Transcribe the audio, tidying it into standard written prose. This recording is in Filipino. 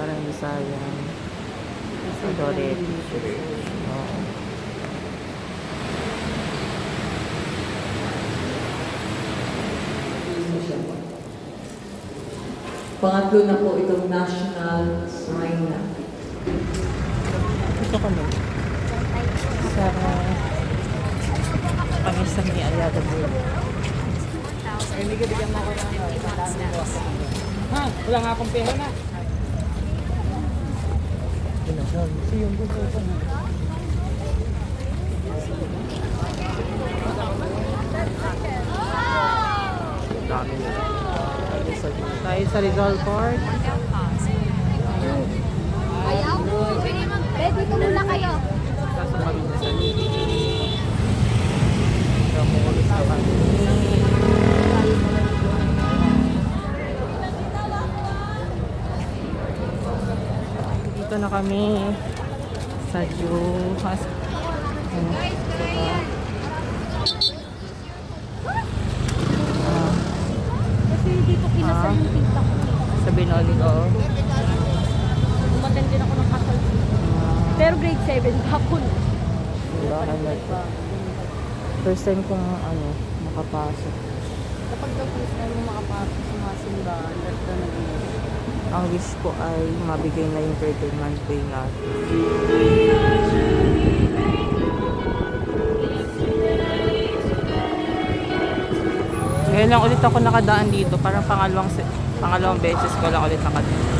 Parang hindi sayang. Adoret. Oo. Pangatlo na po itong national shrine na. Ito kami. Sa pangisang ni Ayala Bull. Bigyan mo ako ng ha? Wala nga akong pera na. Kasi yung gusto ko na. Dami nila. Tayo sa Rizal Park. Ayaw? Ready ko muna kayo. Kaso mabigasan. Kamulis na kami. Dito na kami sa Juhas. Kasi dito kinasal yung TikTok ko. Sa Binoli ko. Umattend din ako ng kasal. Pero grade 7 pa ako. Diba? First time kong makapasok. Kapag daw first time mo makapasok sa mga simbahan, that's the nag-iis. Ang wish ko ay mabigay na yung 13 month pay natin. Ngayon lang ulit ako nakadaan dito. Parang pangalawang beses ko lang ulit nakadaan.